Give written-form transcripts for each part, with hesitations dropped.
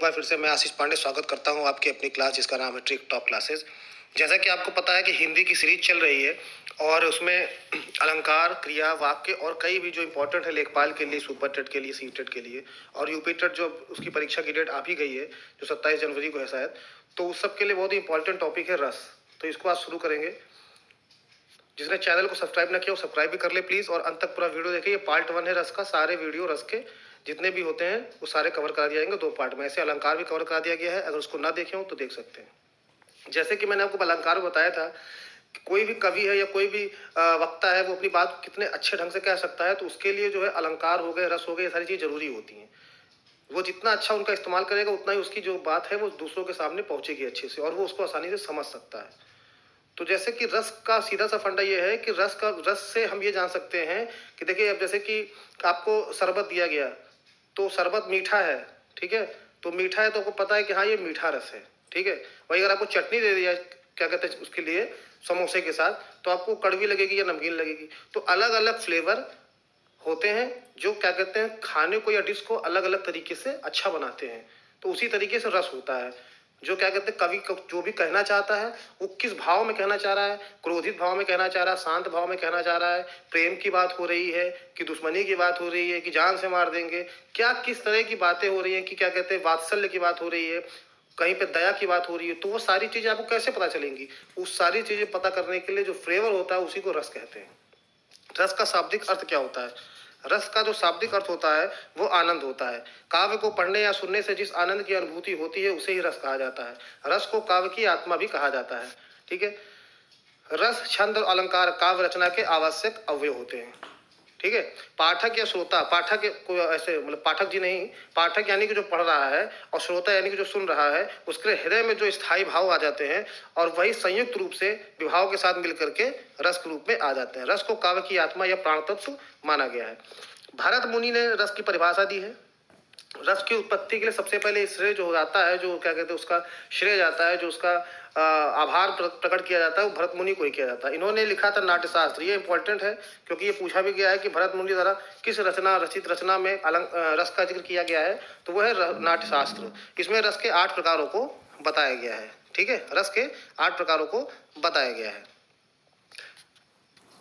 बार फिर से मैं आशीष पांडे स्वागत करता हूं आपकी अपनी क्लास जिसका नाम है ट्रिक टॉप क्लासेस। जैसा कि आपको पता है कि हिंदी की सीरीज चल रही है और उसमें अलंकार, क्रिया, वाक्य और कई भी जो इंपॉर्टेंट है लेखपाल के लिए, सुपर टेट के लिए, सी टेट के लिए और यूपी टेट जो उसकी परीक्षा की डेट आ भी गई है जो 27 जनवरी को है शायद, तो उस सब के लिए बहुत ही इंपॉर्टेंट टॉपिक है रस। तो इसको आज शुरू करेंगे। जिसने चैनल को सब्सक्राइब ना किया वो सब्सक्राइब भी कर ले प्लीज़ और अंत तक पूरा वीडियो देखिए। ये पार्ट 1 है रस का। सारे वीडियो रस के जितने भी होते हैं वो सारे कवर करा दिए जाएंगे 2 पार्ट में। ऐसे अलंकार भी कवर करा दिया गया है, अगर उसको ना देखे हो तो देख सकते हैं। जैसे कि मैंने आपको अलंकार बताया था कि कोई भी कवि है या कोई भी वक्ता है वो अपनी बात कितने अच्छे ढंग से कह सकता है, तो उसके लिए जो है अलंकार हो गए, रस हो गए, ये सारी चीज़ जरूरी होती हैं। वो जितना अच्छा उनका इस्तेमाल करेगा उतना ही उसकी जो बात है वो दूसरों के सामने पहुंचेगी अच्छे से और वो उसको आसानी से समझ सकता है। तो जैसे कि रस का सीधा सा फंडा ये है कि रस से हम ये जान सकते हैं कि देखिए, अब जैसे कि आपको शरबत दिया गया तो शरबत मीठा है, ठीक है, तो मीठा है तो आपको पता है कि हाँ ये मीठा रस है, ठीक है। वही अगर आपको चटनी दे दिया क्या कहते हैं उसके लिए समोसे के साथ, तो आपको कड़वी लगेगी या नमकीन लगेगी। तो अलग अलग फ्लेवर होते हैं जो क्या कहते हैं खाने को या डिश को अलग अलग तरीके से अच्छा बनाते हैं। तो उसी तरीके से रस होता है जो क्या कहते हैं कवि जो भी कहना चाहता है वो किस भाव में कहना चाह रहा है, क्रोधित भाव में कहना चाह रहा है, शांत भाव में कहना चाह रहा है, प्रेम की बात हो रही है कि दुश्मनी की बात हो रही है कि जान से मार देंगे, क्या किस तरह की बातें हो रही हैं कि क्या कहते हैं वात्सल्य की बात हो रही है, कहीं पे दया की बात हो रही है। तो वो सारी चीज़ें आपको कैसे पता चलेंगी? उस सारी चीज़ें पता करने के लिए जो फ्लेवर होता है उसी को रस कहते हैं। रस का शाब्दिक अर्थ क्या होता है? रस का जो शाब्दिक अर्थ होता है वो आनंद होता है। काव्य को पढ़ने या सुनने से जिस आनंद की अनुभूति होती है उसे ही रस कहा जाता है। रस को काव्य की आत्मा भी कहा जाता है, ठीक है। रस, छंद और अलंकार काव्य रचना के आवश्यक अवयव होते हैं, ठीक है। पाठक या श्रोता, पाठक को ऐसे मतलब पाठक जी नहीं, पाठक यानी कि जो पढ़ रहा है और श्रोता यानी कि जो सुन रहा है, उसके हृदय में जो स्थायी भाव आ जाते हैं और वही संयुक्त रूप से विभाव के साथ मिलकर के रस के रूप में आ जाते हैं। रस को काव्य की आत्मा या प्राण तत्व माना गया है। भरत मुनि ने रस की परिभाषा दी है। रस की उत्पत्ति के लिए सबसे पहले श्रेय जो जाता है, जो क्या कहते हैं उसका श्रेय जाता है, जो उसका आभार प्रकट किया जाता है वो भरत मुनि को ही किया जाता है। इन्होंने लिखा था नाट्यशास्त्र। ये इंपॉर्टेंट है क्योंकि ये पूछा भी गया है कि भरत मुनि द्वारा किस रचित रचना में रस का जिक्र किया गया है, तो वह है नाट्यशास्त्र। इसमें रस के 8 प्रकारों को बताया गया है, ठीक है। रस के 8 प्रकारों को बताया गया है।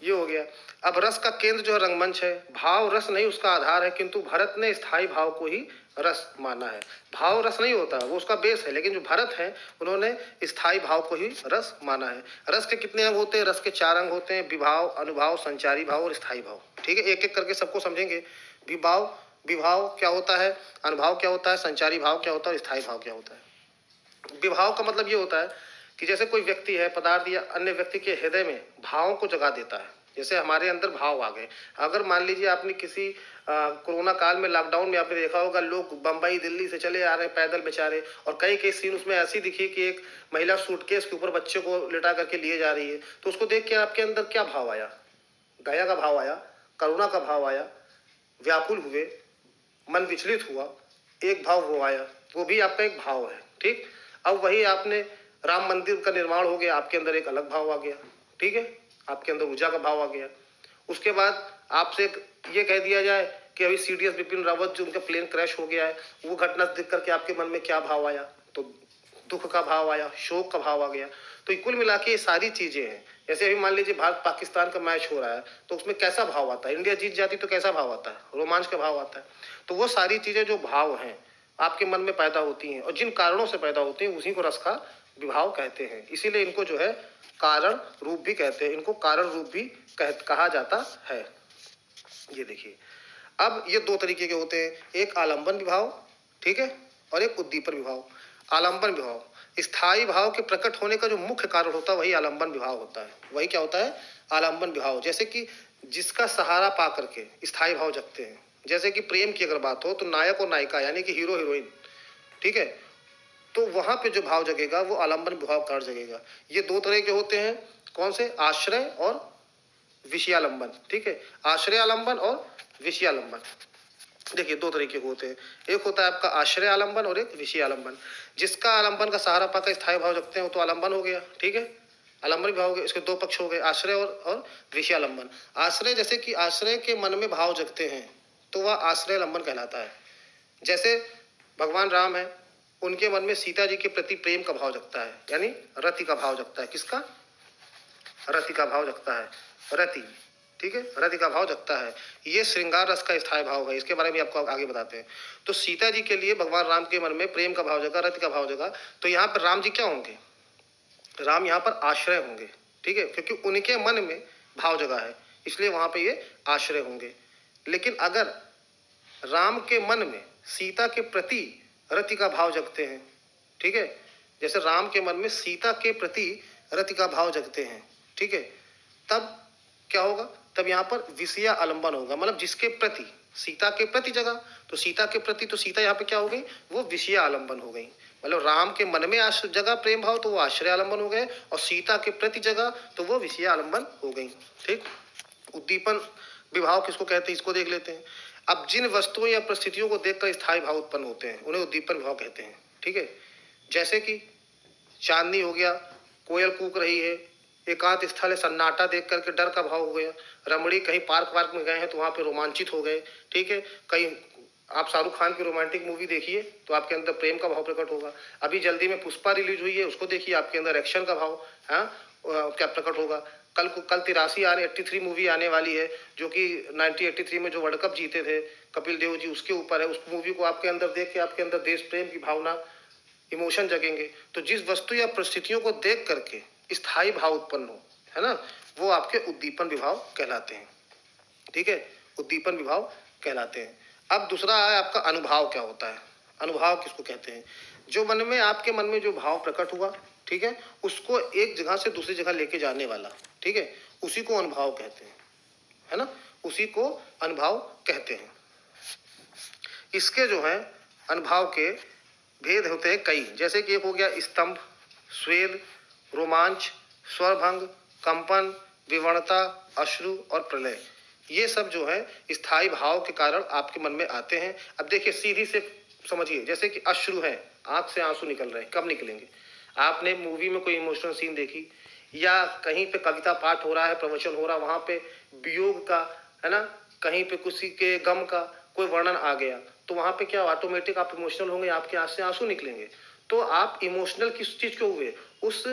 ये हो गया। अब रस का केंद्र जो है रंगमंच है। भाव रस नहीं उसका आधार है, किंतु भरत ने स्थायी भाव को ही रस माना है। भाव रस नहीं होता, वो उसका बेस है, लेकिन जो भरत है उन्होंने स्थायी भाव को ही रस माना है। रस के कितने अंग होते हैं? रस के 4 अंग होते हैं, विभाव, अनुभाव, संचारी भाव और स्थायी भाव, ठीक है। एक एक करके सबको समझेंगे। विभाव विभाव क्या होता है, अनुभाव क्या होता है, संचारी भाव क्या होता है और स्थायी भाव क्या होता है। विभाव का मतलब ये होता है कि जैसे कोई व्यक्ति है, पदार्थ या अन्य व्यक्ति के हृदय में भावों को जगा देता है। जैसे हमारे अंदर भाव आ गए। अगर मान लीजिए आपने किसी कोरोना काल में, लॉकडाउन में आपने देखा होगा लोग बम्बई दिल्ली से चले आ रहे हैं पैदल बेचारे, और कई कई सीन उसमें ऐसी दिखी कि एक महिला सूटकेस के ऊपर बच्चे को लिटा करके लिए जा रही है, तो उसको देख के आपके अंदर क्या भाव आया? दया का भाव आया, करुणा का भाव आया, व्याकुल हुए, मन विचलित हुआ, एक भाव वो आया, वो भी आपका एक भाव है, ठीक। अब वही आपने राम मंदिर का निर्माण हो गया, आपके अंदर एक अलग भाव आ गया, ठीक है, आपके अंदर ऊर्जा का भाव आ गया। उसके बाद आपसे ये कह दिया जाए कि अभी CDS बिपिन रावत जो उनका प्लेन क्रैश हो गया है, वो घटना देख करके आपके मन में क्या भाव आया? तो दुख का भाव आया, शोक का भाव आ गया। तो कुल मिला के ये सारी चीजें हैं। जैसे अभी मान लीजिए भारत पाकिस्तान का मैच हो रहा है, तो उसमें कैसा भाव आता है? इंडिया जीत जाती तो कैसा भाव आता है? रोमांच का भाव आता है। तो वो सारी चीजें जो भाव हैं आपके मन में पैदा होती हैं और जिन कारणों से पैदा होती हैं उसी को रस का विभाव कहते हैं। इसीलिए इनको जो है कारण रूप भी कहते हैं, इनको कारण रूप भी कहा जाता है। ये देखिए, अब ये 2 तरीके के होते हैं, एक आलंबन विभाव, ठीक है, और एक उद्दीपन विभाव। आलंबन विभाव स्थायी भाव के प्रकट होने का जो मुख्य कारण होता है वही आलंबन विभाव होता है। वही क्या होता है? आलंबन विभाव। जैसे कि जिसका सहारा पा करके स्थायी भाव जगते हैं। जैसे कि प्रेम की अगर बात हो तो नायक और नायिका यानी कि हीरो हीरोइन, ठीक है, तो वहां पे जो भाव जगेगा वो आलंबन विभाव कारण जगेगा। ये 2 तरह के होते हैं, कौन से? आश्रय और विषयालंबन, ठीक है। आश्रय आलंबन और विषयालंबन, देखिए 2 तरीके के होते हैं। एक होता है आपका आश्रय आलंबन और एक विषय आलंबन। जिसका आलंबन का सहारा पाकर स्थायी भाव जगते हैं वो तो आलंबन हो गया, ठीक है, आलंबन भाव हो गया। इसके 2 पक्ष हो गए, आश्रय और विषय आलंबन। आश्रय, जैसे कि आश्रय के मन में भाव जगते हैं तो वह आश्रय आलंबन कहलाता है। जैसे भगवान राम है, उनके मन में सीता जी के प्रति प्रेम का भाव जगता है, यानी रति का भाव जगता है। किसका? रति का भाव जगता है, रति, ठीक है, रति का भाव जगता है। ये श्रृंगार रस का स्थायी भाव है, इसके बारे में आपको आगे बताते हैं। तो सीता जी के लिए भगवान राम के मन में प्रेम का भाव जगा, रति का भाव जगा, तो यहाँ पर राम जी क्या होंगे? राम यहाँ पर आश्रय होंगे, ठीक है, क्योंकि उनके मन में भाव जगा है, इसलिए वहां पे ये आश्रय होंगे। लेकिन अगर राम के मन में सीता के प्रति रति का भाव जगते हैं, ठीक है, जैसे राम के मन में सीता के प्रति रति का भाव जगते हैं, ठीक है, तब क्या होगा? तब यहाँ पर विषया आलंबन होगा, मतलब जिसके प्रति, सीता के प्रति जगह, तो सीता के प्रति, तो सीता यहाँ पे क्या हो गई? वो विषया आलंबन हो गई। मतलब राम के मन में जगह प्रेम भाव, तो वो आश्रय आलंबन हो गए, और सीता के प्रति जगह तो वो विषय आलंबन हो गई, ठीक। उद्दीपन विभाव किसको कहते हैं, इसको देख लेते हैं। अब जिन वस्तुओं या परिस्थितियों को देखकर स्थायी भाव उत्पन्न होते हैं उन्हें उद्दीपन विभाव कहते हैं, ठीक है। जैसे कि चांदनी हो गया, कोयल कूक रही है, एकांत स्थल है, सन्नाटा देख करके डर का भाव हो गया, रमणी कहीं पार्क में गए हैं तो वहाँ पे रोमांचित हो गए, ठीक है। कहीं आप शाहरुख खान की रोमांटिक मूवी देखिए तो आपके अंदर प्रेम का भाव प्रकट होगा। अभी जल्दी में पुष्पा रिलीज हुई है, उसको देखिए, आपके अंदर एक्शन का भाव क्या प्रकट होगा। कल 83 मूवी आने वाली है, जो कि 1983 में जो वर्ल्ड कप जीते थे कपिल देव जी, उसके ऊपर है। उस मूवी को आपके अंदर देख के आपके अंदर देश प्रेम की भावना, इमोशन जगेंगे। तो जिस वस्तु या परिस्थितियों को देख करके स्थायी भाव उत्पन्न हो, है ना, वो आपके उद्दीपन विभाव कहलाते हैं, ठीक है, उद्दीपन विभाव कहलाते हैं। अब दूसरा है आपका अनुभाव। क्या होता है अनुभाव? किसको कहते हैं? जो मन में, आपके मन में जो भाव प्रकट हुआ, ठीक है, उसको एक जगह से दूसरी जगह लेके जाने वाला, ठीक है, उसी को अनुभाव कहते हैं, है ना, उसी को अनुभाव कहते हैं। इसके जो है अनुभाव के भेद होते हैं कई, जैसे कि एक हो गया स्तंभ, स्वेद, रोमांच, स्वरभंग, कंपन, विवरणता, अश्रु और प्रलय। ये सब जो है स्थायी भाव के कारण आपके मन में आते हैं। अब देखिए, सीधी से समझिए, जैसे कि अश्रु है, आंख से आंसू निकल रहे हैं, कब निकलेंगे? आपने मूवी में कोई इमोशनल सीन देखी, या कहीं पे कविता पाठ हो रहा है, प्रवचन हो रहा है, वहां पे वियोग का, है ना, कहीं पे किसी के गम का कोई वर्णन आ गया, तो वहां पे क्या ऑटोमेटिक आप इमोशनल होंगे, आपके आंख से आंसू निकलेंगे। तो आप इमोशनल किस चीज के हुए? उस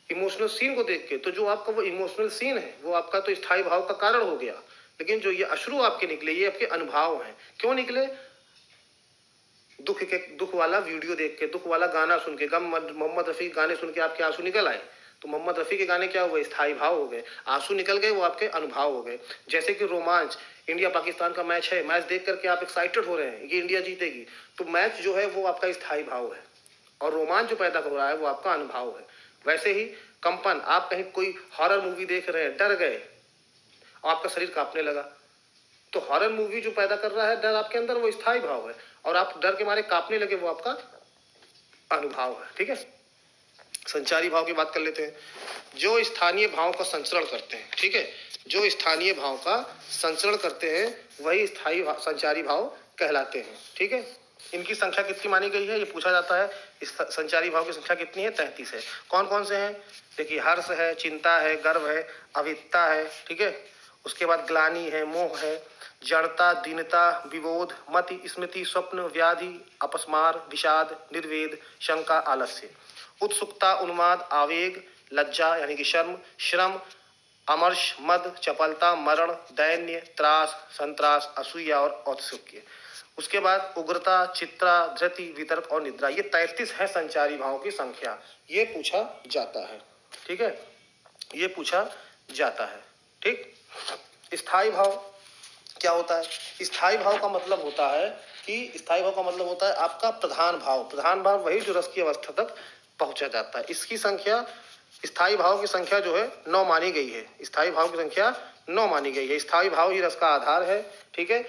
इमोशनल सीन को देख के। तो जो आपका वो इमोशनल सीन है वो आपका तो स्थायी भाव का कारण हो गया। लेकिन जो ये अश्रु आपके निकले, ये आपके अनुभव हैं। क्यों निकले? दुख वाला वीडियो देख के, दुख वाला गाना सुन के, गम मोहम्मद रफी गाने सुन के आपके आंसू निकल आए, तो मोहम्मद रफी के गाने क्या हुए? स्थायी भाव हो गए, आंसू निकल गए, वो आपके अनुभव हो गए। जैसे कि रोमांच, इंडिया पाकिस्तान का मैच है, मैच देख करके आप एक्साइटेड हो रहे हैं, ये इंडिया जीतेगी, तो मैच जो है वो आपका स्थायी भाव है, और रोमांच जो पैदा हो रहा है वो आपका अनुभव है। वैसे ही कंपन, आप कहीं कोई हॉरर मूवी देख रहे हैं, डर गए, आपका शरीर कांपने लगा, तो हॉरर मूवी जो पैदा कर रहा है डर आपके अंदर, वो स्थायी भाव है, और आप डर के मारे कांपने लगे, वो आपका अनुभव है, ठीक है। संचारी भाव की बात कर लेते हैं, जो स्थानीय भाव का संचरण करते हैं, ठीक है, जो स्थानीय भाव का संचरण करते हैं वही स्थायी संचारी भाव कहलाते हैं, ठीक है। इनकी संख्या कितनी मानी गई है, ये पूछा जाता है। इस संचारी भाव की संख्या कितनी है? 33 है। कौन कौन से हैं? देखिए, हर्ष है, चिंता है, गर्व है, अविद्यता है, ठीक है, उसके बाद ग्लानि है, मोह है, जड़ता, दीनता, विबोध, मति, स्मृति, स्वप्न, व्याधि, अपस्मार, विषाद, निर्वेद, शंका, आलस्य, उत्सुकता, उन्माद, आवेग, लज्जा यानी कि शर्म, श्रम, अमर्ष, मद, चपलता, मरण, दैन्य, त्रास, संत्रास, असूया और औत्सुक्य। उसके बाद उग्रता, चित्रा, धृति, वितर्क और निद्रा। ये 33 है संचारी भाव की संख्या। ये पूछा जाता है, ठीक है, ये पूछा जाता है, ठीक। स्थायी भाव क्या होता है? स्थायी भाव का मतलब होता है कि स्थायी भाव का मतलब होता है आपका प्रधान भाव। प्रधान भाव वही जो रस की अवस्था तक पहुंचा जाता है। इसकी संख्या, स्थायी भाव की संख्या जो है 9 मानी गई है। स्थायी भाव की संख्या 9 मानी गई है। स्थायी भाव ही रस का आधार है, ठीक है।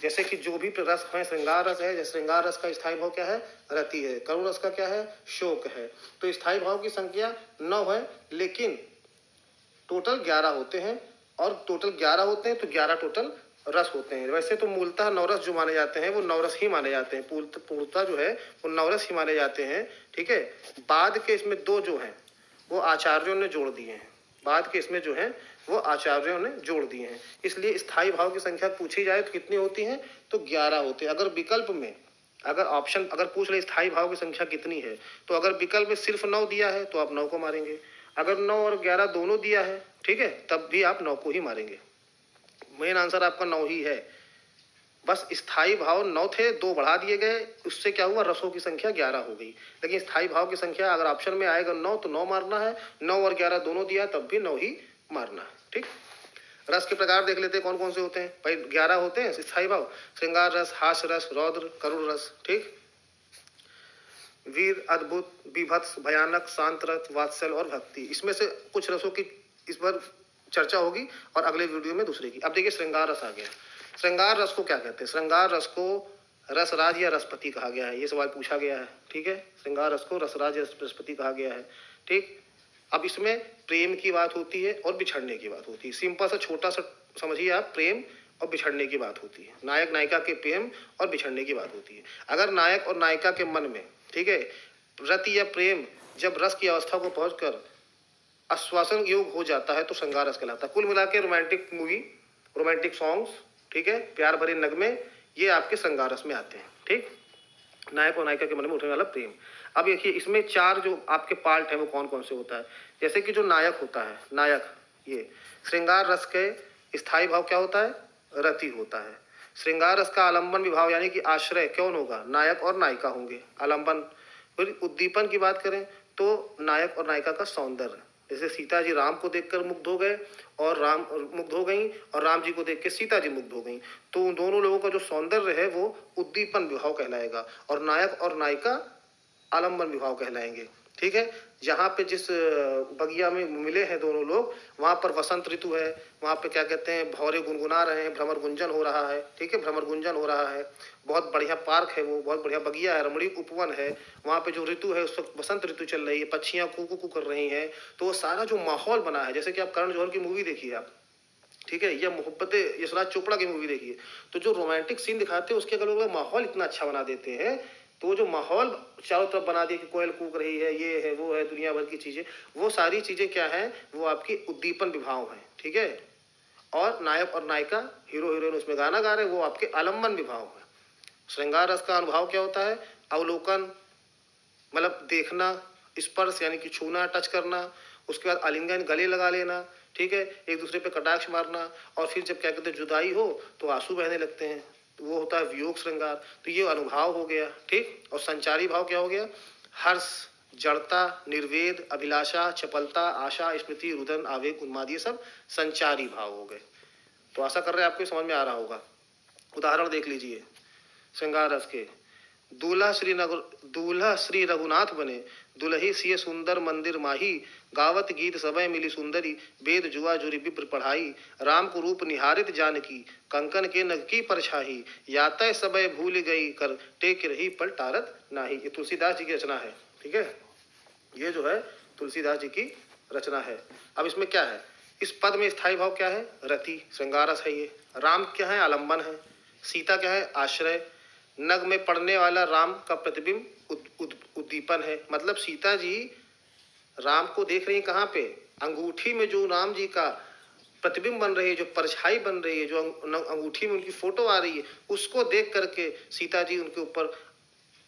जैसे कि जो भी रस है, श्रृंगार रस है, जैसे श्रृंगार रस का स्थायी भाव क्या है? रति है। करुण रस का क्या है? शोक है। तो स्थायी भाव की संख्या 9 है, लेकिन टोटल 11 होते हैं, और टोटल 11 होते हैं तो 11 टोटल रस होते हैं। वैसे तो मूलतः नवरस जो माने जाते हैं वो नवरस ही माने जाते हैं, पूर्णतः जो है वो नवरस ही माने जाते हैं, ठीक है। बाद के इसमें 2 जो हैं वो आचार्यों ने जोड़ दिए हैं। बाद के इसमें जो है वो आचार्यों ने जोड़ दिए हैं। इसलिए स्थायी भाव की संख्या पूछी जाए तो कितनी होती है? तो 11 होते हैं। अगर विकल्प में अगर ऑप्शन अगर पूछ ले स्थायी भाव की संख्या कितनी है, तो अगर विकल्प में सिर्फ 9 दिया है तो आप 9 को मारेंगे। अगर 9 और 11 दोनों दिया है, ठीक है, तब भी आप 9 को ही मारेंगे। मेन आंसर आपका 9 ही है। बस स्थायी भाव 9 थे, 2 बढ़ा दिए गए, उससे क्या हुआ, रसों की संख्या 11 हो गई। लेकिन स्थायी भाव की संख्या अगर ऑप्शन में आएगा 9 तो 9 मारना है, 9 और 11 दोनों दिया तब भी 9 ही मारना है। ठीक, रस के प्रकार देख लेते हैं कौन कौन से होते हैं। भाई 11 होते हैं स्थायी भाव, श्रृंगार रस, हास्य रस, रौद्र, करुण रस। ठीक, वीर, अद्भुत, बीभत्स, भयानक, शांत रस, वात्सल और भक्ति। इसमें से कुछ रसों की इस बार चर्चा होगी और अगले वीडियो में दूसरे की। अब देखिए श्रृंगार रस आ गया। श्रृंगार रस को क्या कहते हैं? श्रृंगार रस को रसराज या रसपति कहा गया है, ये सवाल पूछा गया है। ठीक है, श्रृंगार रस को रसराज या रसपति कहा गया है। ठीक, अब इसमें प्रेम की बात होती है और बिछड़ने की बात होती है। सिंपल सा छोटा सा समझिए आप, प्रेम और बिछड़ने की बात होती है। नायक नायिका के प्रेम और बिछड़ने की बात होती है। अगर नायक और नायिका के मन में, ठीक है, रति या प्रेम जब रस की अवस्था को पहुंचकर आश्वासन योग हो जाता है तो श्रृंगार रस कहलाता है। कुल मिला के रोमांटिक मूवी, रोमांटिक सॉन्ग्स, ठीक है, प्यार भरे नगमे, ये आपके श्रृंगार रस में आते हैं। ठीक, नायक और नायिका के मन में उठने वाला प्रेम। अब देखिए इसमें 4 जो आपके पार्ट है वो कौन कौन से होता है। जैसे कि जो नायक होता है, नायक, ये श्रृंगार रस के स्थायी भाव क्या होता है? रति होता है। श्रृंगार रस का आलंबन विभाव यानी कि आश्रय कौन होगा? नायक और नायिका होंगे। आलंबन। फिर उद्दीपन की बात करें तो नायक और नायिका का सौंदर्य, जैसे सीता जी राम को देखकर मुग्ध हो गए और राम मुग्ध हो गई और राम जी को देख के सीता जी मुग्ध हो गई, तो उन दोनों लोगों का जो सौंदर्य है वो उद्दीपन विभाव कहलाएगा और नायक और नायिका आलंबन विभाव कहलाएंगे। ठीक है, जहाँ पे जिस बगिया में मिले हैं दोनों लोग, वहाँ पर वसंत ऋतु है, वहाँ पे क्या कहते हैं, भौरे गुनगुना रहे हैं, भ्रमर गुंजन हो रहा है। ठीक है, भ्रमर गुंजन हो रहा है, बहुत बढ़िया पार्क है वो, बहुत बढ़िया बगिया है, रमणीक उपवन है। वहाँ पे जो ऋतु है उस वक्त वसंत ऋतु चल रही है, पक्षियाँ कू कू कू कर रही हैं, तो वो सारा जो माहौल बना है, जैसे कि आप करण जौहर की मूवी देखिए आप, ठीक है, या मोहब्बतें यशराज चोपड़ा की मूवी देखिए, तो जो रोमांटिक सीन दिखाते हैं उसके अगल माहौल इतना अच्छा बना देते हैं, तो वो जो माहौल चारों तरफ बना दिया कि कोयल कूक रही है, ये है, वो है, दुनिया भर की चीज़ें, वो सारी चीज़ें क्या हैं, वो आपकी उद्दीपन विभाव हैं। ठीक है, और नायक और नायिका, हीरो हीरोइन उसमें गाना गा रहे हैं, वो आपके आलम्बन विभाव है। श्रृंगार रस का अनुभव क्या होता है? अवलोकन, मतलब देखना, स्पर्श यानी कि छूना, टच करना, उसके बाद आलिंगन, गले लगा लेना, ठीक है, एक दूसरे पे कटाक्ष मारना, और फिर जब क्या कहते हैं जुदाई हो तो आंसू बहने लगते हैं, तो वो होता है वियोग श्रृंगार। तो ये अनुभव हो गया। ठीक, और संचारी भाव क्या हो गया? हर्ष, जड़ता, निर्वेद, अभिलाषा, चपलता, आशा, स्मृति, रुदन, आवेग, उन्माद, ये सब संचारी भाव हो गए। तो आशा कर रहे हैं आपको समझ में आ रहा होगा। उदाहरण देख लीजिए श्रृंगार रस के। दूल्हा श्री रघुनाथ बने, दुलही सिय सुंदर मंदिर माही, गावत गीत सबय मिली सुंदरी, वेद जुआ जुरी विप्र पढ़ाई, राम को रूप निहारित जानकी, कंकन के नग की परछाही, यातय सबय भूल गई कर, टेक रही पर टारत नाही। ये तुलसीदास जी की रचना है। ठीक है, ये जो है तुलसीदास जी की रचना है। अब इसमें क्या है? इस पद में स्थायी भाव क्या है? रति, श्रृंगार रस है ये। राम क्या है? आलंबन है। सीता क्या है? आश्रय। नग में पड़ने वाला राम का प्रतिबिंब उद्दीपन है। मतलब सीता जी राम को देख रही है कहाँ पे? अंगूठी में जो राम जी का प्रतिबिंब बन रही है, जो परछाई बन रही है, जो अंगूठी में उनकी फोटो आ रही है, उसको देख करके सीता जी उनके ऊपर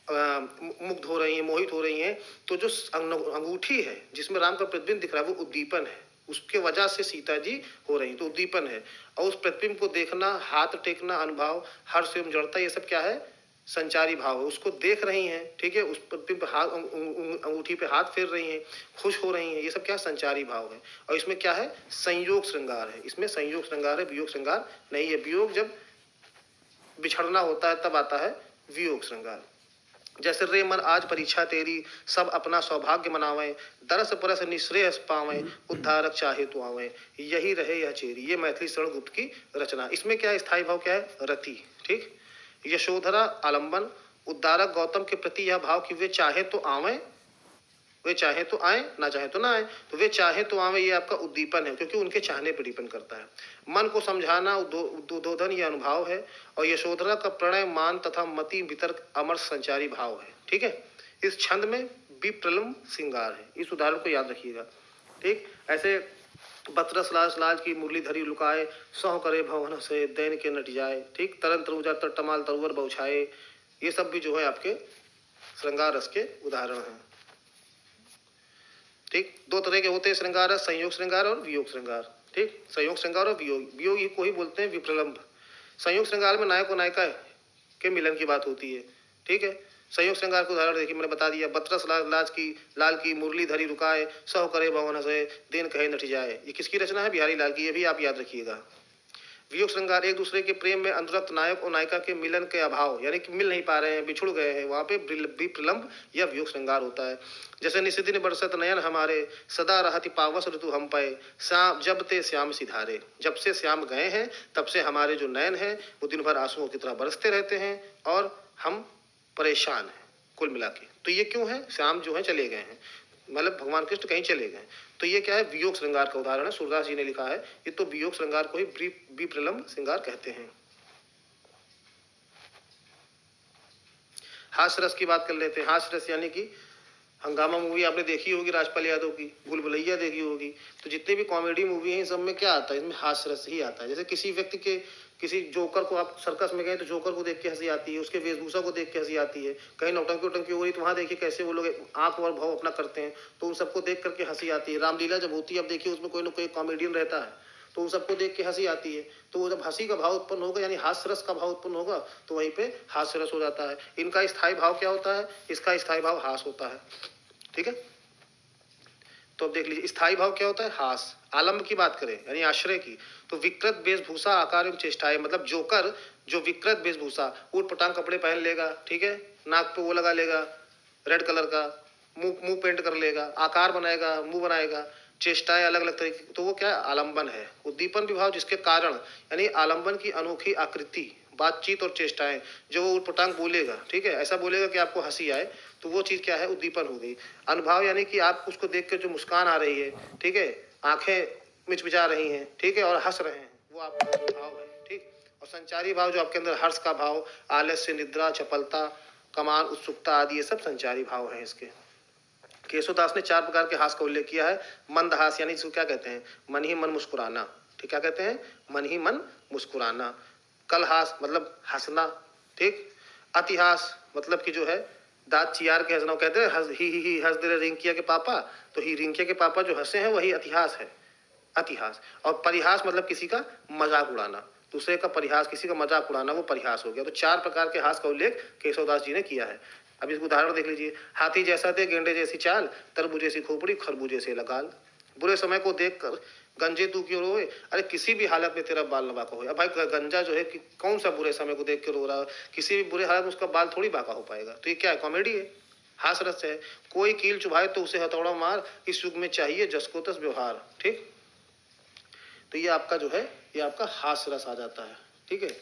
मुग्ध हो रही हैं, मोहित हो रही हैं। तो जो अंगूठी है जिसमें राम का प्रतिबिंब दिख रहा है वो उद्दीपन है, उसके वजह से सीता जी हो रही, तो उद्दीपन है। और उस प्रतिबिंब को देखना, हाथ टेकना, अनुभव, हर्ष एवं जड़ता, ये सब क्या है? संचारी भाव है। उसको देख रही हैं, ठीक है, उस प्रतिबिंब पे हाथ, अंगूठी पे हाथ फेर रही हैं, खुश हो रही हैं, ये सब क्या? संचारी भाव है। और इसमें क्या है? संयोग श्रृंगार है। इसमें संयोग श्रृंगार है, वियोग श्रृंगार नहीं है। वियोग जब बिछड़ना होता है तब आता है वियोग श्रृंगार। जैसे रे मन आज परीक्षा तेरी, सब अपना सौभाग्य मनावें, दरस परस निश्रेयस पावें, उद्धारक चाहे तो आवें, यही रहे यह चेरी। ये मैथिली शरण गुप्त की रचना। इसमें क्या है? स्थायी भाव क्या है? रति। ठीक, यशोधरा आलंबन, उद्धारक गौतम के प्रति यह भाव कि वे चाहे तो आवें, वे चाहे तो आए, ना चाहे तो ना आए। तो वे चाहे तो आवे, ये आपका उद्दीपन है, क्योंकि उनके चाहने पर डिपेंड करता है। मन को समझाना, उद्बोधन, ये अनुभव है। और यशोधरा का प्रणय, मान तथा मति, वितर्क, अमर, संचारी भाव है। ठीक है, इस छंद में विप्रलम श्रृंगार है। इस उदाहरण को याद रखिएगा। ठीक, ऐसे बतरस लाज लाज की मुरली धरी लुकाए, सौ करे भवन से दैन के नट जाए। ठीक, तरन तरुजा तर टमाल तरुवर बौछाए, ये सब भी जो है आपके श्रृंगार रस के उदाहरण हैं। ठीक, दो तरह के होते हैं श्रृंगार रस, संयोग श्रृंगार और वियोग श्रृंगार। ठीक, संयोग श्रृंगार और वियोग को ही बोलते हैं विप्रलंभ। संयोग श्रृंगार में नायक और नायिका के मिलन की बात होती है। ठीक है, संयोग श्रृंगार का उदाहरण देखिए, मैंने बता दिया, बतरस लाल की मुरली धरी रुकाए, सह करे भवन हंसे, देन कहे नठ जाए। ये किसकी रचना है? बिहारी लाल की। ये भी आप याद रखिएगा। वियोग श्रृंगार एक दूसरे के प्रेम में अनुरक्त नायक और नायिका के मिलन के अभाव, यानी कि मिल नहीं पा रहे हैं, बिछुड़ गए हैं, वहां पे विप्रलंभ या वियोग श्रृंगार होता है। जैसे निशिदिन बरसत नयन हमारे, सदा रहति पावस ऋतु हम पे, श्याम जब ते श्याम सिधारे। जब से श्याम गए हैं तब से हमारे जो नयन हैं वो दिन भर आंसुओं की तरह बरसते रहते हैं और हम परेशान हैं कुल मिला के। तो ये क्यों है? श्याम जो है चले गए हैं, मतलब भगवान कृष्ण कहीं चले गए। तो ये क्या है? वियोग श्रृंगार का उदाहरण है, सूरदास जी ने लिखा है। ये तो वियोग श्रृंगार को ही विप्रलंभ श्रृंगार कहते हैं। हास्य रस की बात कर लेते हैं। हास्य रस यानी कि हंगामा मूवी आपने देखी होगी, राजपाल यादव की, भूल-भुलैया देखी होगी। तो जितने भी कॉमेडी मूवी हैं, इन सब में क्या आता है? इसमें हास्य रस ही आता है। जैसे किसी व्यक्ति के, किसी जोकर को, आप सर्कस में गए तो जोकर को देख के हंसी आती है, उसके वेशभूषा को देख के हंसी आती है। कहीं नौटंकी उटंकी हो रही तो वहाँ देखिए कैसे वो लोग आंख और भाव अपना करते हैं, तो उन सबको देख करके हंसी आती है। रामलीला जब होती है, अब देखिए उसमें कोई ना कोई कॉमेडियन रहता है, तो उन सबको देख के हंसी आती है। तो वो जब हंसी का भाव उत्पन्न होगा, यानी हास्य रस का भाव उत्पन्न होगा, तो वहीं पे हास्य रस हो जाता है। इनका स्थायी भाव क्या होता है? इसका स्थायी भाव हास होता है। ठीक है, तो अब देख लीजिए स्थायी भाव क्या होता है? हास। आलम्ब की बात करें यानी आश्रय की, तो विकृत वेशभूषा आकार एवं चेष्टाएं, मतलब जोकर जो विकृत वेशभूषा, ऊट पटांग कपड़े पहन लेगा, ठीक है, नाक पे वो लगा लेगा रेड कलर का, मुंह पेंट कर लेगा, आकार बनाएगा, मुंह बनाएगा, चेष्टाएं अलग अलग तरीके, तो वो क्या है? आलम्बन है। उद्दीपन विभाव जिसके कारण, यानी आलम्बन की अनोखी आकृति, बातचीत और चेष्टाएं, जो वो उटपटांग बोलेगा, ठीक है, ऐसा बोलेगा कि आपको हंसी आए, तो वो चीज़ क्या है? उद्दीपन हो गई। अनुभव यानी कि आप उसको देख कर जो मुस्कान आ रही है, ठीक है, आंखें मिचमिचा रही हैं, ठीक है, और हंस रहे हैं, वो आपका भाव है। ठीक, और संचारी भाव जो आपके अंदर हर्ष का भाव, आलस्य, निद्रा, चपलता, कमान, उत्सुकता आदि, ये सब संचारी भाव हैं इसके। केशवदास ने 4 प्रकार के हास का उल्लेख किया है। मंद हास यानी जिसको क्या कहते हैं? मन ही मन मुस्कुराना। ठीक, क्या कहते हैं? मन ही मन मुस्कुराना। कलहास मतलब हंसना। ठीक, अतिहास मतलब कि जो है दांत चियार के हंसना, कहते हैं ही हंस दे रिंकिया के पापा, तो ही रिंकिया के पापा जो हंसे हैं वही अतिहास है, अतिहास। और परिहास मतलब किसी का मजाक उड़ाना, दूसरे का परिहास, किसी का मजाक उड़ाना, वो परिहास हो गया। तो 4 प्रकार के हास का उल्लेख केशवदास जी ने किया है। अब इसको उदाहरण देख लीजिए। हाथी जैसा थे, गेंडे जैसी चाल, तरबूज जैसी खोपड़ी, खरबूजे से लगाल। बुरे समय को देखकर गंजे तू क्यों रोए, अरे किसी भी हालत में तेरा बाल न बाका हो। अब भाई गंजा जो है कि कौन सा बुरे समय को देख के रो रहा है? किसी भी बुरे हालत में उसका बाल थोड़ी बाका हो पाएगा। तो ये क्या है? कॉमेडी है, हास रस है। कोई कील चुभाए तो उसे हथौड़ा मार, इस युग में चाहिए जस को तस व्यवहार। ठीक, तो ये आपका जो है, ये आपका हास रस आ जाता है। ठीक है,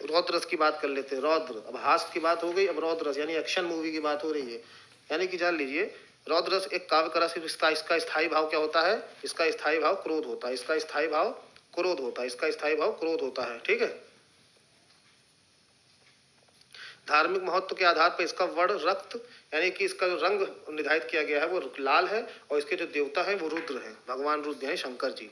रौद्र रस की बात कर लेते हैं। रौद्र, अब हास की बात हो गई, अब रौद्र रस यानी एक्शन मूवी की बात हो रही है। यानी कि जान लीजिए, रौद्र रस एक काव्य कला से इसका स्थायी भाव क्या होता है? इसका स्थायी भाव क्रोध होता है, इसका स्थायी भाव क्रोध होता है, इसका स्थायी भाव क्रोध होता है। ठीक है, धार्मिक महत्व के आधार पर इसका वर्ण रक्त, यानी कि इसका जो रंग निर्धारित किया गया है वो लाल है, और इसके जो देवता है वो रुद्र है, भगवान रुद्र हैं, शंकर जी।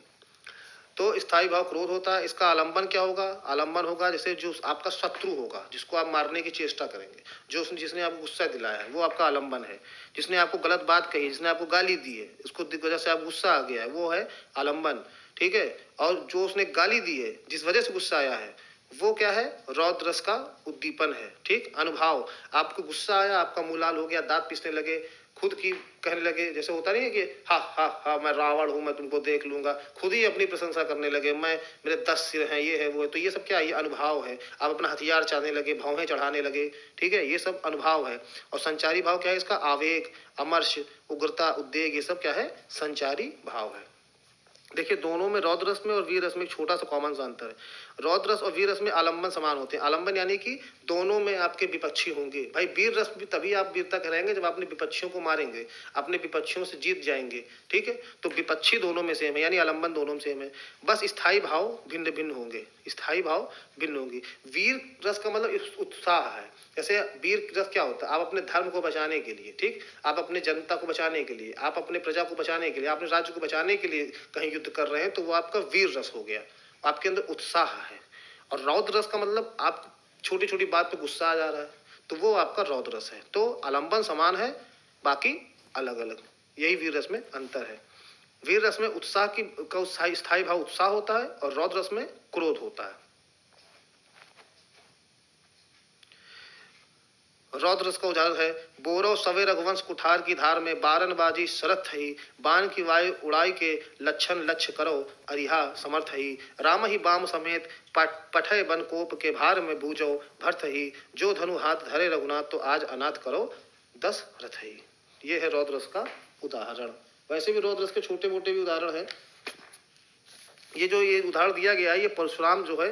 तो स्थायी भाव क्रोध होता है। इसका आलंबन क्या होगा? आलंबन होगा जैसे जो आपका शत्रु होगा, जिसको आप मारने की चेष्टा करेंगे, जो जिसने आपको गुस्सा दिलाया है, वो आपका आलंबन है। जिसने आपको गलत बात कही, जिसने आपको गाली दी है, उसको वजह से आप गुस्सा आ गया है, वो है आलंबन। ठीक है, और जो उसने गाली दी है, जिस वजह से गुस्सा आया है, वो क्या है? रौद्र रस का उद्दीपन है। ठीक, अनुभाव, आपको गुस्सा आया, आपका मुंह लाल हो गया, दांत पीसने लगे, खुद की कहने लगे, जैसे होता नहीं है कि हा हा हा मैं रावण हूँ, मैं तुमको देख लूंगा, खुद ही अपनी प्रशंसा करने लगे, मैं, मेरे 10 सिर हैं, ये है वो है। तो ये सब क्या है? ये अनुभाव है। आप अपना हथियार चाहने लगे, भौहें चढ़ाने लगे। ठीक है, ये सब अनुभाव है। और संचारी भाव क्या है? इसका आवेग, अमर्ष, उग्रता, उद्वेग, ये सब क्या है? संचारी भाव है। देखिए, दोनों में, रौद्र रस में और वीर रस में एक छोटा सा कॉमन सा अंतर है। रौद्र रस और वीर रस में आलंबन समान होते हैं। आलंबन यानी कि दोनों में आपके विपक्षी होंगे। भाई वीर रस भी तभी आप वीरता कहलाएंगे जब अपने विपक्षियों को मारेंगे, अपने विपक्षियों से जीत जाएंगे। ठीक है, तो विपक्षी दोनों में सेम है, यानी आलंबन दोनों में सेम है, बस स्थायी भाव भिन्न भिन्न होंगे, स्थायी भाव भिन्न होंगे। वीर रस का मतलब उत्साह है। जैसे वीर रस क्या होता है? आप अपने धर्म को बचाने के लिए, ठीक, आप अपने जनता को बचाने के लिए, आप अपने प्रजा को बचाने के लिए, अपने राज्य को बचाने के लिए कहीं युद्ध कर रहे हैं, तो वो आपका वीर रस हो गया, आपके अंदर उत्साह है। और रौद्र रस का मतलब आप छोटी छोटी बात पे गुस्सा आ जा रहा है, तो वो आपका रौद्र रस है। तो आलंबन समान है, बाकी अलग अलग, यही वीर रस में अंतर है। वीर रस में उत्साह की का स्थायी भाव उत्साह होता है और रौद्र रस में क्रोध होता है। रौद्र रस का उदाहरण है, बोरो सवे रघुवंश कुठार की धार में बारन बाजी शरथ ही, बाण की वायु उड़ाई के लक्षण लक्ष्य करो अरिहा समर्थ ही, राम ही बाम समेत पठय बन कोप के भार में बूझो भर्थ ही, जो धनु हाथ धरे रघुनाथ तो आज अनाथ करो दस रथ ही। ये है रौद्र रस का उदाहरण। वैसे भी रौद्र रस के छोटे मोटे भी उदाहरण हैं। ये उदाहरण दिया गया है, ये परशुराम जो है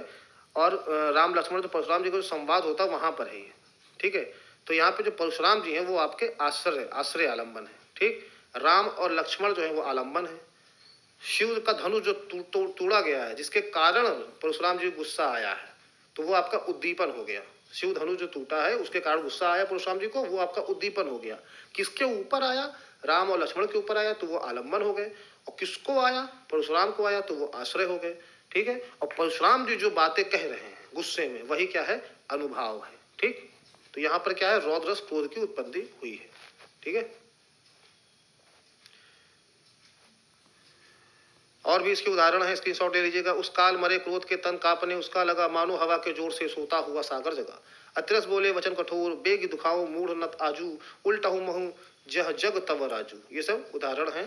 और राम लक्ष्मण जो परशुराम जी का जो संवाद होता है वहां पर है ये, ठीक है। तो यहाँ पे जो परशुराम जी हैं वो आपके आश्रय आलम्बन है, ठीक। राम और लक्ष्मण जो है वो आलम्बन है। शिव का धनुष जो तोड़ा गया है, जिसके कारण परशुराम जी को गुस्सा आया है, तो वो आपका उद्दीपन हो गया। शिव धनुष जो टूटा है उसके कारण गुस्सा आया परशुराम जी को, वो आपका उद्दीपन हो गया। किसके ऊपर आया? राम और लक्ष्मण के ऊपर आया, तो वो आलम्बन हो गए। और किसको आया? परशुराम को आया, तो वो आश्रय हो गए, ठीक है। और परशुराम जी जो बातें कह रहे हैं गुस्से में, वही क्या है? अनुभाव है, ठीक। तो यहाँ पर क्या है? रौद्र रस क्रोध की उत्पत्ति हुई है, ठीक है। और भी इसके उदाहरण है, स्क्रीनशॉट ले लीजिएगा। उस काल मरे क्रोध के तन कांपने, उसका लगा मानो हवा के जोर से सोता हुआ सागर जगा। अतरस बोले वचन कठोर, बेग दुखाओ मूढ़ नत आजू, उल्टहु महु जह जग तव राजू। ये सब उदाहरण है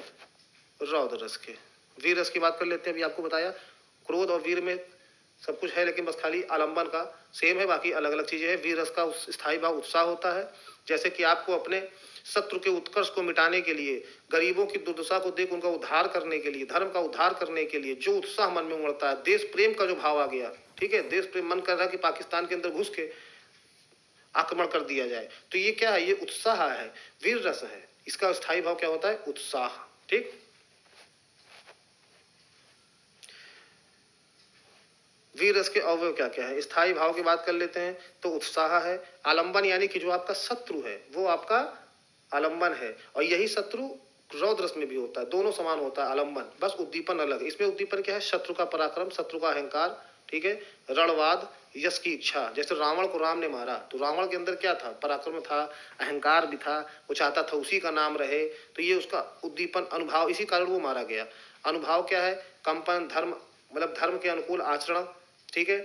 रौद्र रस के। वीर रस की बात कर लेते हैं। अभी आपको बताया क्रोध और वीर में सब कुछ है, लेकिन बस खाली आलंबन का सेम है, बाकी अलग अलग चीजें हैं। वीर रस का स्थायी भाव उत्साह होता है, जैसे कि आपको अपने शत्रु के उत्कर्ष को मिटाने के लिए, गरीबों की दुर्दशा को देख उनका उद्धार करने के लिए, धर्म का उद्धार करने के लिए जो उत्साह मन में उमड़ता है, देश प्रेम का जो भाव आ गया, ठीक है। देश प्रेम, मन कर रहा है कि पाकिस्तान के अंदर घुस के आक्रमण कर दिया जाए, तो ये क्या है? ये उत्साह है, वीर रस है। इसका स्थायी भाव क्या होता है? उत्साह, ठीक। वीर रस के अवयव क्या क्या है? स्थायी भाव की बात कर लेते हैं तो उत्साह है। आलंबन यानी कि जो आपका शत्रु है वो आपका आलंबन है, और यही शत्रु रौद्र रस में भी होता है, दोनों समान होता है आलंबन, बस उद्दीपन अलग है। इसमें उद्दीपन क्या है? शत्रु का पराक्रम, शत्रु का अहंकार, ठीक है। रणवाद, यश की इच्छा। जैसे रावण को राम ने मारा, तो रावण के अंदर क्या था? पराक्रम था, अहंकार भी था, वो चाहता था उसी का नाम रहे, तो ये उसका उद्दीपन अनुभाव, इसी कारण वो मारा गया। अनुभाव क्या है? कंपन, धर्म, मतलब धर्म के अनुकूल आचरण, ठीक है।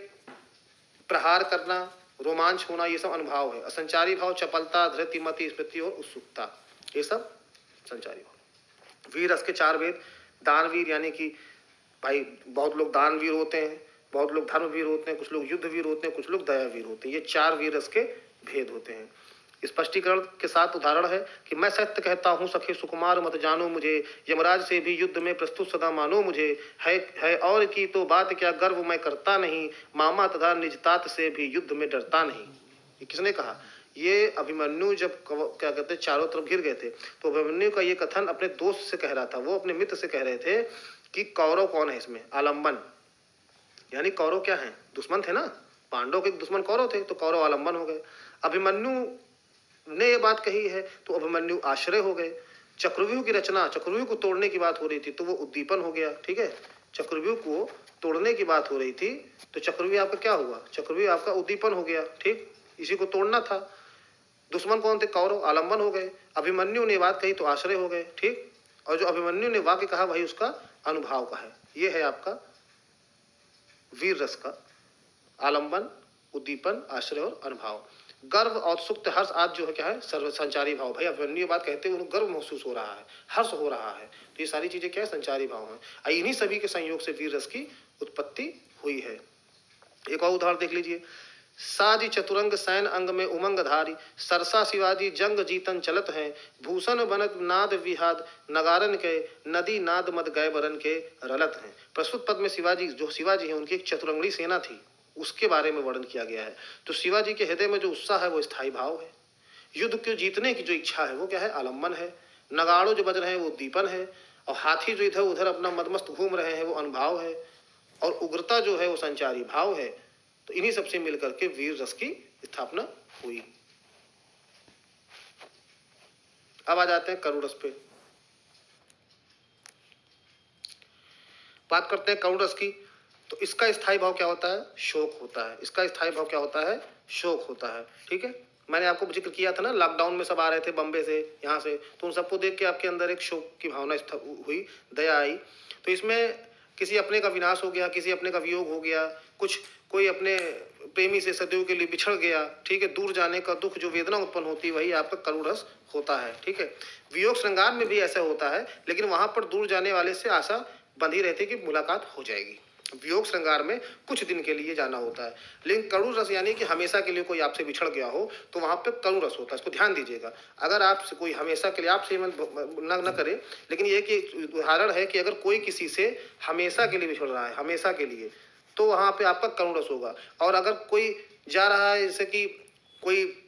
प्रहार करना, रोमांच होना, ये सब अनुभाव है। संचारी भाव चपलता, धृति, मति, स्मृति और उत्सुकता, ये सब संचारी भाव। वीर रस के चार भेद। दानवीर यानी कि भाई बहुत लोग दानवीर होते हैं, बहुत लोग धर्मवीर होते हैं, कुछ लोग युद्धवीर होते हैं, कुछ लोग दयावीर होते हैं। ये चार वीर रस के भेद होते हैं। स्पष्टीकरण के साथ उदाहरण है कि मैं सत्य कहता हूँ सखे सुकुमार मत जानो मुझे, यमराज से भी युद्ध में प्रस्तुत सदा मानो मुझे, है और की तो बात क्या गर्व मैं करता नहीं, मामा तथा निजतात से भी युद्ध में डरता नहीं। ये किसने कहा? ये अभिमन्यु जब क्या कहते हैं चारों तरफ घिर गए थे, तो अभिमन्यु का ये कथन अपने दोस्त से कह रहा था, वो अपने मित्र से कह रहे थे कि कौरव कौन है इसमें? आलम्बन, यानी कौरव क्या है? दुश्मन थे ना, पांडव के दुश्मन कौरव थे, तो कौरव आलम्बन हो गए। अभिमन्यु ने ये बात कही है तो अभिमन्यु आश्रय हो गए। चक्रव्यूह की रचना, चक्रव्यूह को तोड़ने की बात हो रही थी, तो वो उद्दीपन हो गया, ठीक है। चक्रव्यूह को तोड़ने की बात हो रही थी, तो चक्रव्यूह आपका क्या हुआ? चक्रव्यूह आपका उद्दीपन हो गया, ठीक। इसी को तोड़ना था। दुश्मन कौन थे? कौरव, आलम्बन हो गए। अभिमन्यु ने बात कही तो आश्रय हो गए, ठीक। और जो अभिमन्यु ने वाक्य कहा वही उसका अनुभाव का है। ये है आपका वीर रस का आलम्बन, उद्दीपन, आश्रय और अनुभाव। गर्व, औत्सुक, हर्ष आदि जो है क्या है? सर्व संचारी भाव। भाई अभिमन्यु ये बात कहते हुए गर्व महसूस हो रहा है, हर्ष हो रहा है, तो ये सारी चीजें क्या है? संचारी भाव है। इन्हीं सभी के संयोग से वीर रस की उत्पत्ति हुई है। एक और उदाहरण देख लीजिए। साजी चतुरंग सैन अंग में उमंग धारी, सरसा शिवाजी जंग जीतन चलत हैं, भूषण बनत नाद विहाद नगारन के, नदी नाद मद गए बरन के रलत हैं। प्रस्तुत पद में शिवाजी, जो शिवाजी है उनकी एक चतुरंगड़ी सेना थी, उसके बारे में वर्णन किया गया है। तो शिवाजी के हृदय में जो उत्साह है वो स्थायी भाव है। युद्ध को जीतने की जो इच्छा है वो क्या है? आलम्बन है। नगाड़ो जो बज रहे हैं वो उद्दीपन है, और हाथी जो इधर उधर अपना मदमस्त घूम रहे हैं वो अनुभाव है, और उग्रता जो है वो संचारी भाव है। तो इन्हीं सबसे मिलकर के वीर रस की स्थापना हुई। अब आ जाते हैं करुण रस पे। बात करते हैं करुण रस की। तो इसका स्थायी भाव क्या होता है? शोक होता है। इसका स्थायी भाव क्या होता है? शोक होता है। ठीक है, मैंने आपको जिक्र किया था ना, लॉकडाउन में सब आ रहे थे बम्बे से, यहाँ से, तो उन सबको देख के आपके अंदर एक शोक की भावना हुई, दया आई। तो इसमें किसी अपने का विनाश हो गया, किसी अपने का वियोग हो गया, कुछ कोई अपने प्रेमी से सदियों के लिए बिछड़ गया। ठीक है, दूर जाने का दुख, जो वेदना उत्पन्न होती है, वही आपका करुण रस होता है। ठीक है, वियोग श्रृंगार में भी ऐसा होता है, लेकिन वहां पर दूर जाने वाले से आशा बंधी रहती है कि मुलाकात हो जाएगी। वियोग श्रृंगार में कुछ दिन के लिए जाना होता है, लेकिन करुण रस यानी कि हमेशा के लिए कोई आपसे बिछड़ गया हो तो वहां पे करुण रस होता है। इसको ध्यान दीजिएगा, अगर आपसे कोई हमेशा के लिए, आपसे न करे, लेकिन ये कि उदाहरण है कि अगर कोई किसी से हमेशा के लिए बिछड़ रहा है, हमेशा के लिए, तो वहां पे आपका करुण रस होगा। और अगर कोई जा रहा है, जैसे कि कोई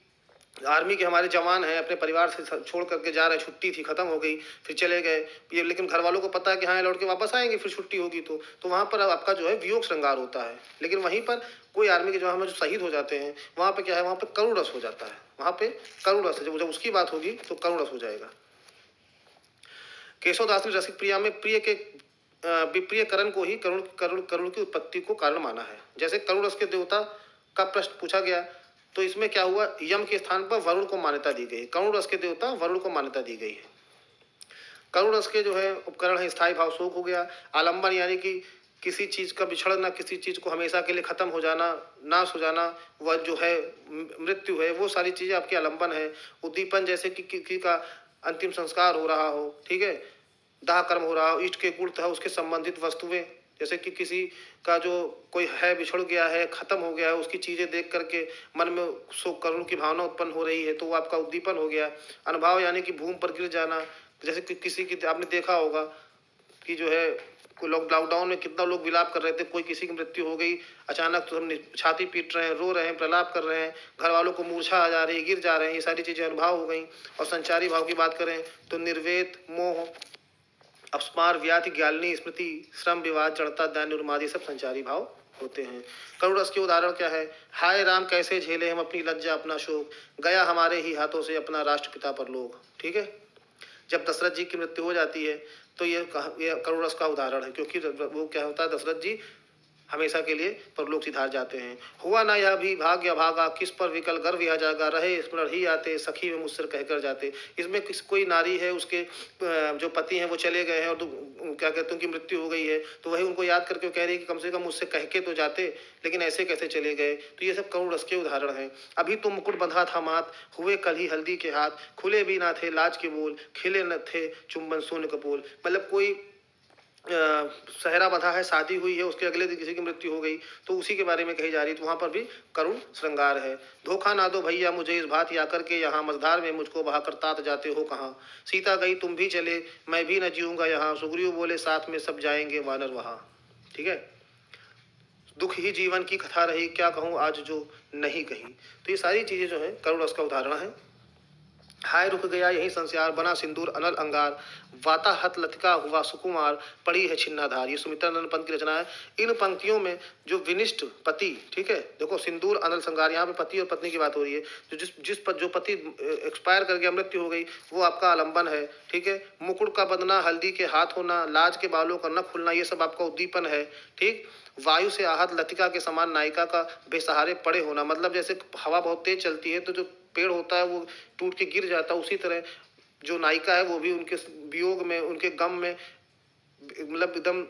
आर्मी के हमारे जवान हैं, अपने परिवार से छोड़ करके जा रहे हैं, छुट्टी थी, खत्म हो गई, फिर चले गए ये, लेकिन घर वालों को पता है कि हाँ लौट के वापस आएंगे, फिर छुट्टी होगी, तो वहाँ पर आपका जो है वियोग श्रृंगार होता है। लेकिन वहीं पर कोई आर्मी के जवान जो शहीद हो जाते हैं, वहाँ पे क्या है, वहाँ पे करुण रस हो जाता है, वहाँ पे करुण रस है। जब उसकी बात होगी तो करुण रस हो जाएगा। केशवदास ने रसिक प्रिया में प्रिय के विप्रिय करण को ही करुण करुण करुण की उत्पत्ति को कारण माना है। जैसे करुण रस के देवता का प्रश्न पूछा गया, तो इसमें क्या हुआ, यम के स्थान पर वरुण को मान्यता दी गई। करुण रस के देवता वरुण को मान्यता दी गई है। करुण रस के जो है उपकरण है स्थायी भाव, शोक हो गया। आलंबन यानी कि किसी चीज का बिछड़ना, किसी चीज को हमेशा के लिए खत्म हो जाना, नाश हो जाना, वह जो है मृत्यु है, वो सारी चीजें आपके आलंबन है। उद्दीपन जैसे कि किसी का अंतिम संस्कार हो रहा हो, ठीक है, दाह कर्म हो रहा हो, इष्ट के कुर्त है, उसके संबंधित वस्तुएं, जैसे कि किसी का जो कोई है बिछड़ गया है, खत्म हो गया है, उसकी चीजें देख करके मन में शोक करुण की भावना उत्पन्न हो रही है, तो वो आपका उद्दीपन हो गया। अनुभव यानी कि भूमि पर गिर जाना, जैसे कि किसी की आपने देखा होगा कि जो है कोई लॉकडाउन में कितना लोग विलाप कर रहे थे, कोई किसी की मृत्यु हो गई अचानक, तो हम छाती पीट रहे हैं, रो रहे हैं, प्रलाप कर रहे हैं, घर वालों को मूर्छा आ जा रही है, गिर जा रहे हैं, ये सारी चीजें अनुभव हो गई। और संचारी भाव की बात करें तो निर्वेद, मोह, अपस्मार, व्याधि, ज्ञालनी, स्मृति, श्रम, विवाद, जड़ता, दैन्य, उन्माद, ये सब संचारी भाव होते हैं। करुण रस के उदाहरण क्या है, हाय राम कैसे झेले हम अपनी लज्जा अपना शोक, गया हमारे ही हाथों से अपना राष्ट्रपिता पर लोग। ठीक है, जब दशरथ जी की मृत्यु हो जाती है तो ये करुण रस का उदाहरण है, क्योंकि वो क्या होता है, दशरथ जी हमेशा के लिए परलोक सिधार जाते हैं। हुआ ना यह भी भाग्य भागा, किस पर विकल गर्व यह जागा, रहे स्मरण ही आते, सखी में मुझसे कहकर जाते। इसमें कोई नारी है, उसके जो पति हैं वो चले गए हैं और क्या कहते हैं उनकी मृत्यु हो गई है, तो वही उनको याद करके कह रही है कि कम से कम मुझसे कह के तो जाते, लेकिन ऐसे कैसे चले गए। तो ये सब करुण रस के उदाहरण हैं। अभी तो मुकुट बंधा था मात, हुए कल ही हल्दी के हाथ, खुले भी ना थे लाज के बोल, खिले न थे चुंबन सोने कपोल। मतलब कोई सहरा बंधा है, शादी हुई है, उसके अगले दिन किसी की मृत्यु हो गई, तो उसी के बारे में कही जा रही है, तो वहां पर भी करुण श्रृंगार है। धोखा ना दो भैया मुझे इस भांति आकर के यहाँ, मझधार में मुझको बहाकर तात जाते हो कहाँ। सीता गई तुम भी चले, मैं भी न जीऊंगा यहाँ, सुग्रीव बोले साथ में सब जाएंगे वानर वहां। ठीक है, दुख ही जीवन की कथा रही, क्या कहूँ आज जो नहीं कही। तो ये सारी चीजें जो है करुण रस का उदाहरण है। हाय रुक गया यही संसार, बना सिंदूर अनल अंगार, वाताहत लतिका हुआ सुकुमार, पड़ी है छिन्नाधार। ये सुमित्रानंद पंत की रचना है। इन पंक्तियों में जो विनिष्ट पति, ठीक है, देखो सिंदूर अनल संगार, यहाँ पे पति और पत्नी की बात हो रही है। जो पति एक्सपायर कर गया, मृत्यु हो गई, वो आपका आलंबन है। ठीक है, मुकुट का बदना, हल्दी के हाथ होना, लाज के बालों का न खुलना, ये सब आपका उद्दीपन है। ठीक, वायु से आहत लतिका के समान नायिका का बेसहारे पड़े होना, मतलब जैसे हवा बहुत तेज चलती है तो जो पेड़ होता है वो टूट के गिर जाता है, उसी तरह जो नायिका है वो भी उनके वियोग में, उनके गम में मतलब एकदम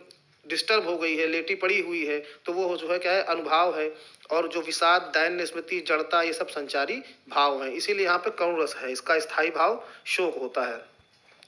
डिस्टर्ब हो गई है, लेटी पड़ी हुई है, तो वो जो है क्या है, अनुभव है। और जो विषाद, दैन्य, स्मृति, जड़ता, ये सब संचारी भाव है, इसीलिए यहाँ पे करुण रस है, इसका स्थायी भाव शोक होता है।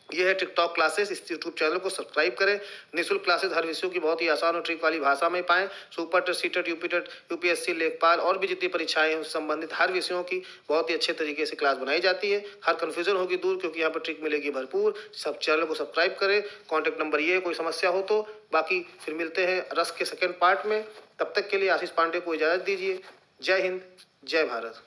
ये है टिकटॉक क्लासेस। इस यूट्यूब चैनल को सब्सक्राइब करें। निःशुल्क क्लासेस हर विषयों की बहुत ही आसान और ट्रिक वाली भाषा में पाएं। Super TET, CTET, UPTET, UPSC, लेखपाल और भी जितनी परीक्षाएं हैं उससे संबंधित हर विषयों की बहुत ही अच्छे तरीके से क्लास बनाई जाती है। हर कन्फ्यूजन होगी दूर, क्योंकि यहाँ पर ट्रिक मिलेगी भरपूर। सब चैनल को सब्सक्राइब करें। कॉन्टैक्ट नंबर ये है, कोई समस्या हो तो। बाकी फिर मिलते हैं रस के सेकेंड पार्ट में। तब तक के लिए आशीष पांडे को इजाज़त दीजिए। जय हिंद, जय भारत।